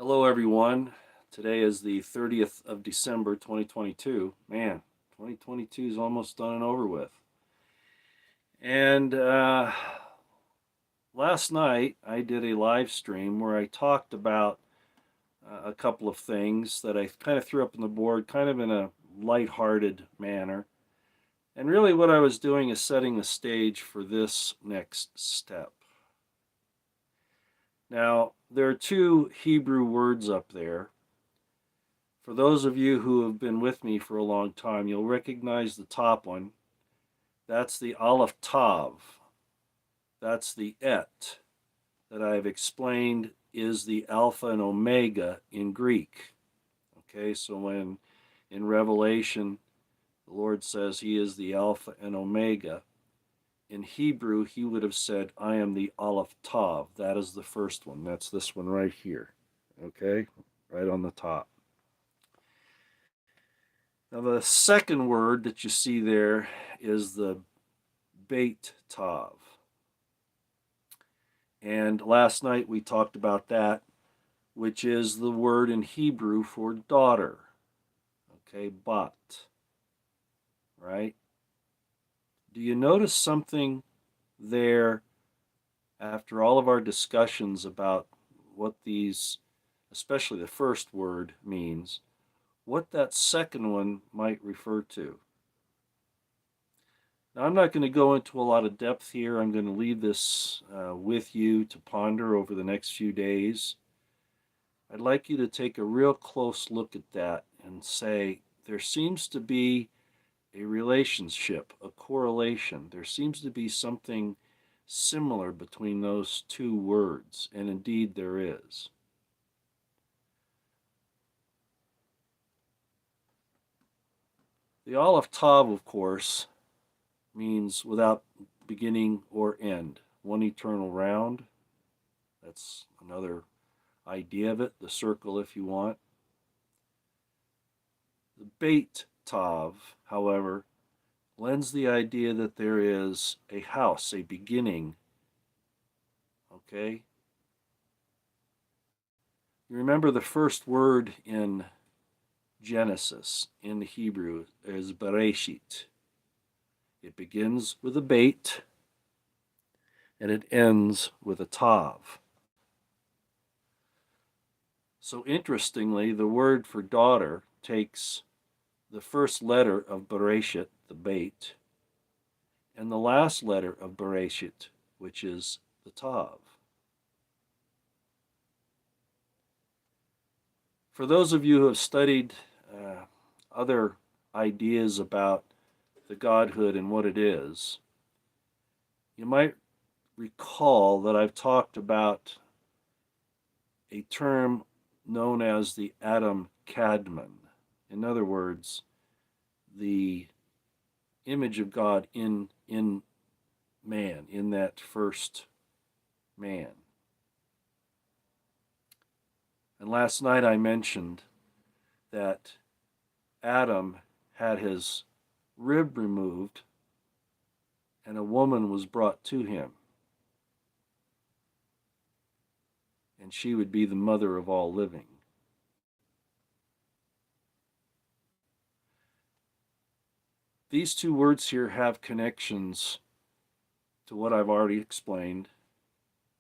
Hello, everyone. Today is the 30th of December, 2022. Man, 2022 is almost done and over with. And last night, I did a live stream where I talked about a couple of things that I kind of threw up on the board, kind of in a lighthearted manner. And really, what I was doing is setting the stage for this next step. Now, there are two Hebrew words up there. For those of you who have been with me for a long time, you'll recognize the top one. That's the Aleph Tav. That's the Et that I've explained is the Alpha and Omega in Greek. Okay, so when in Revelation the Lord says he is the Alpha and Omega, in Hebrew he would have said, I am the Aleph Tav. That is the first one. That's this one right here. Okay, right on the top. Now, the second word that you see there is the Beit Tav. And last night we talked about that, which is the word in Hebrew for daughter. Okay, bat. Right? Do you notice something there after all of our discussions about what these, especially the first word, means, what that second one might refer to? Now, I'm not going to go into a lot of depth here. I'm going to leave this with you to ponder over the next few days. I'd like you to take a real close look at that and say, there seems to be a relationship, a correlation. There seems to be something similar between those two words, and indeed there is. The Aleph Tav, of course, means without beginning or end, one eternal round. That's another idea of it, the circle if you want. The Beit Tav, however, lends the idea that there is a house, a beginning. Okay? You remember the first word in Genesis in the Hebrew is Bereshit. It begins with a Beit and it ends with a Tav. So interestingly, the word for daughter takes the first letter of Bereshit, the Beit, and the last letter of Bereshit, which is the Tav. For those of you who have studied other ideas about the Godhood and what it is, you might recall that I've talked about a term known as the Adam Kadmon. In other words, the image of God in man, in that first man. And last night I mentioned that Adam had his rib removed and a woman was brought to him. And she would be the mother of all living. These two words here have connections to what I've already explained,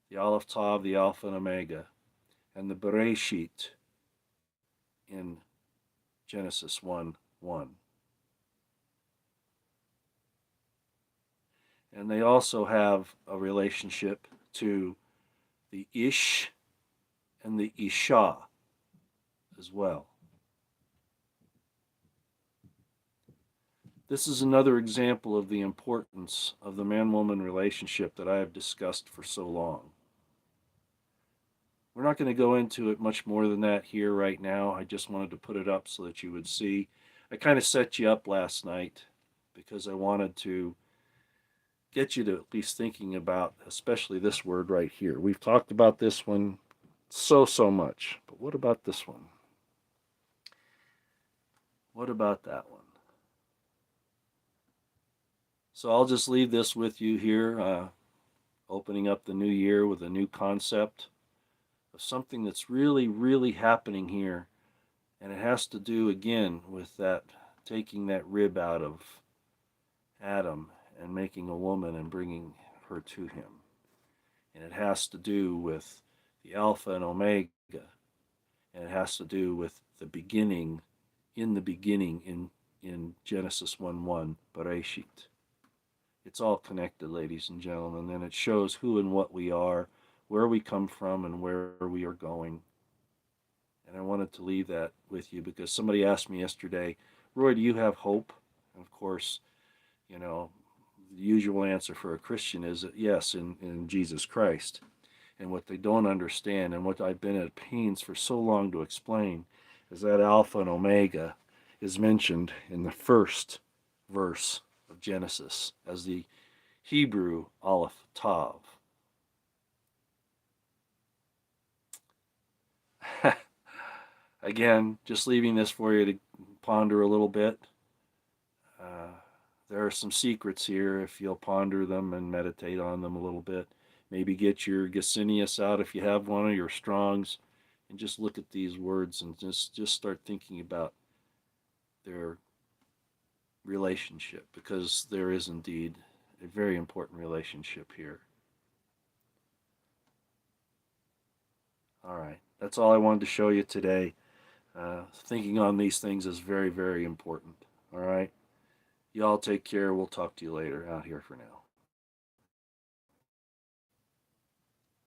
the Aleph Tav, the Alpha and Omega, and the Bereshit in Genesis 1:1. And they also have a relationship to the Ish and the Isha as well. This is another example of the importance of the man-woman relationship that I have discussed for so long. We're not going to go into it much more than that here right now. I just wanted to put it up so that you would see. I kind of set you up last night because I wanted to get you to at least thinking about especially this word right here. We've talked about this one so much, but what about this one? What about that one? So I'll just leave this with you here, opening up the new year with a new concept of something that's really, really happening here. And it has to do again with that taking that rib out of Adam and making a woman and bringing her to him. And it has to do with the Alpha and Omega. And it has to do with the beginning, in the beginning, in Genesis 1:1, Bereshit. It's all connected, ladies and gentlemen, and it shows who and what we are, where we come from, and where we are going. And I wanted to leave that with you because somebody asked me yesterday, Roy, do you have hope? And of course, you know, the usual answer for a Christian is that yes, in Jesus Christ. And what they don't understand, and what I've been at pains for so long to explain, is that Alpha and Omega is mentioned in the first verse of Genesis as the Hebrew Aleph Tav. Again, just leaving this for you to ponder a little bit. There are some secrets here if you'll ponder them and meditate on them a little bit. Maybe get your Gesenius out if you have one, of your Strongs, and just look at these words and just start thinking about their relationship, because there is indeed a very important relationship here. All right, that's all I wanted to show you today. Thinking on these things is very, very important. All right, y'all take care. We'll talk to you later. Out here for now.